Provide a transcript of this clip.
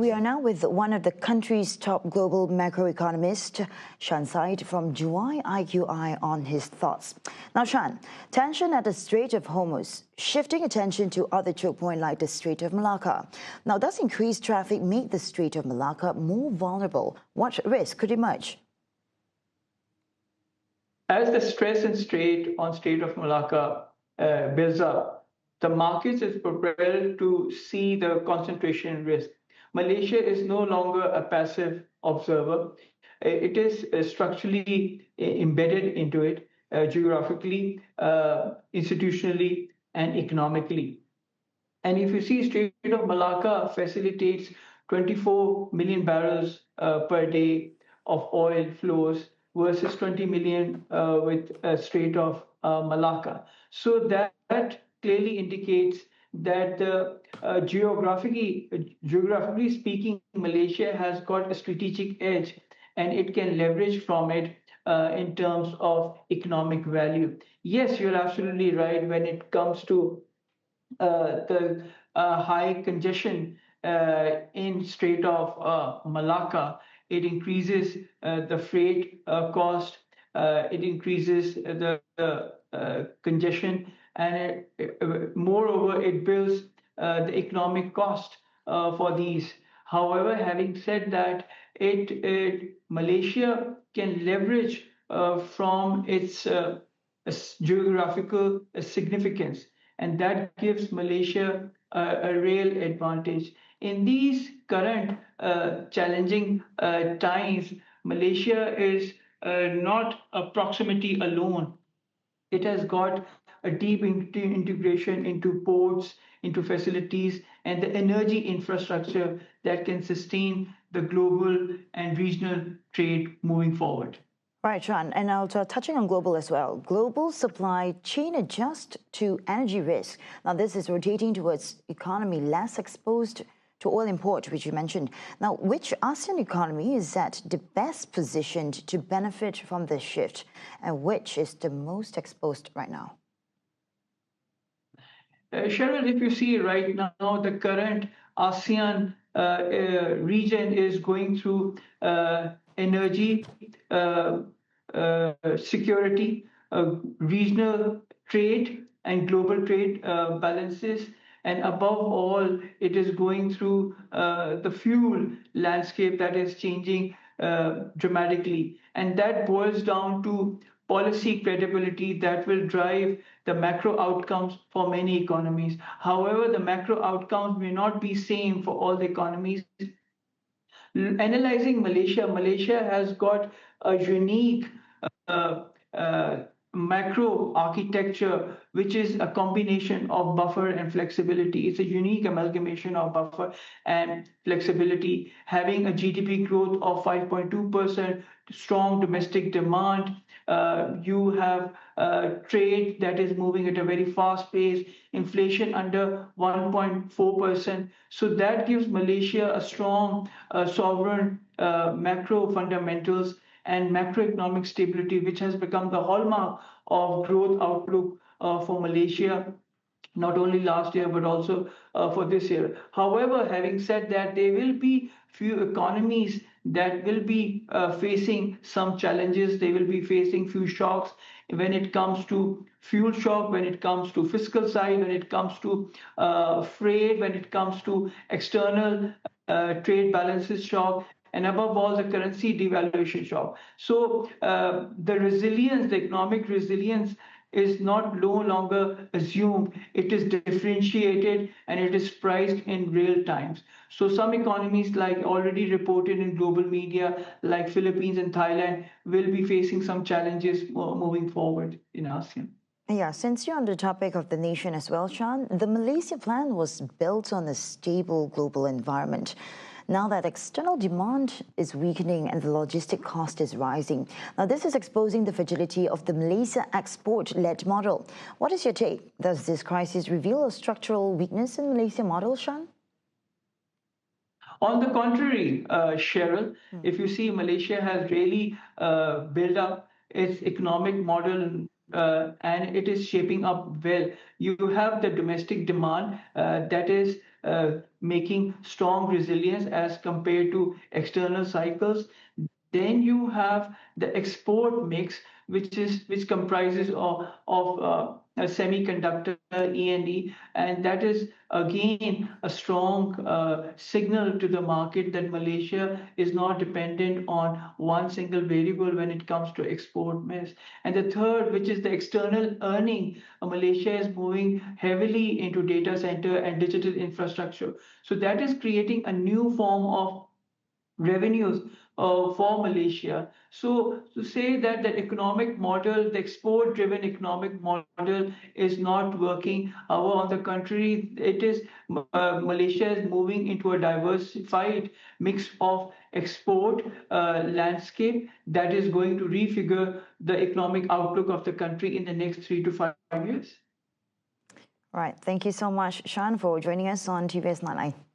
we are now with one of the country's top global macroeconomists, Shan Saeed from Juwai IQI, on his thoughts. Now, Shan, tension at the Strait of Hormuz, shifting attention to other choke points like the Strait of Malacca. Now, does increased traffic make the Strait of Malacca more vulnerable? What risk could emerge? As the stress and strain on Strait of Malacca builds up, the markets is prepared to see the concentration risk. Malaysia is no longer a passive observer. It is structurally embedded into it, geographically, institutionally, and economically. And if you see, Strait of Malacca facilitates 24 million barrels per day of oil flows versus 20 million with Strait of Malacca. So that clearly indicates that geographically speaking, Malaysia has got a strategic edge, and it can leverage from it in terms of economic value. Yes, you're absolutely right when it comes to the high congestion in Strait of Malacca. It increases the freight cost, it increases the congestion, and moreover, it builds the economic cost for these. However, having said that, Malaysia can leverage from its geographical significance, and that gives Malaysia a real advantage. In these current challenging times, Malaysia is not a proximity alone. It has got a deep integration into ports, into facilities, and the energy infrastructure that can sustain the global and regional trade moving forward. Right, Shan, and now touching on global as well. Global supply chain adjust to energy risk. Now, this is rotating towards economy less exposed to oil import, which you mentioned. Now, which ASEAN economy is at the best positioned to benefit from this shift, and which is the most exposed right now? Cheryl, if you see right now, the current ASEAN region is going through energy security, regional trade, and global trade balances. And above all, it is going through the fuel landscape that is changing dramatically. And that boils down to policy credibility that will drive the macro outcomes for many economies. However, the macro outcomes may not be same for all the economies. Analyzing Malaysia, Malaysia has got a unique uh, uh, macro architecture, which is a combination of buffer and flexibility. It's a unique amalgamation of buffer and flexibility, having a GDP growth of 5.2%, strong domestic demand. You have trade that is moving at a very fast pace, inflation under 1.4%. So that gives Malaysia a strong sovereign macro fundamentals and macroeconomic stability, which has become the hallmark of growth outlook for Malaysia, not only last year, but also for this year. However, having said that, there will be few economies that will be facing some challenges. They will be facing few shocks when it comes to fuel shock, when it comes to fiscal side, when it comes to freight, when it comes to external trade balances shock, and above all, the currency devaluation shock. So the resilience, the economic resilience is no longer assumed. It is differentiated and it is priced in real times. So some economies, like already reported in global media, like Philippines and Thailand, will be facing some challenges moving forward in ASEAN. Yeah, since you're on the topic of the nation as well, Shan, the Malaysia plan was built on a stable global environment. Now that external demand is weakening and the logistic cost is rising. Now, this is exposing the fragility of the Malaysia export-led model. What is your take? Does this crisis reveal a structural weakness in Malaysia model, Shan? On the contrary, Cheryl, if you see, Malaysia has really built up its economic model and it is shaping up well. You have the domestic demand that is making strong resilience as compared to external cycles. Then you have the export mix, which comprises of a semiconductor E&E, and that is again a strong signal to the market that Malaysia is not dependent on one single variable when it comes to export mix. And the third, which is the external earning, Malaysia is moving heavily into data center and digital infrastructure. So that is creating a new form of revenues for Malaysia. So to say that the economic model, the export-driven economic model, is not working, on the contrary, it is Malaysia is moving into a diversified mix of export landscape that is going to refigure the economic outlook of the country in the next 3 to 5 years. Right. Thank you so much, Shan, for joining us on TVS Nightline.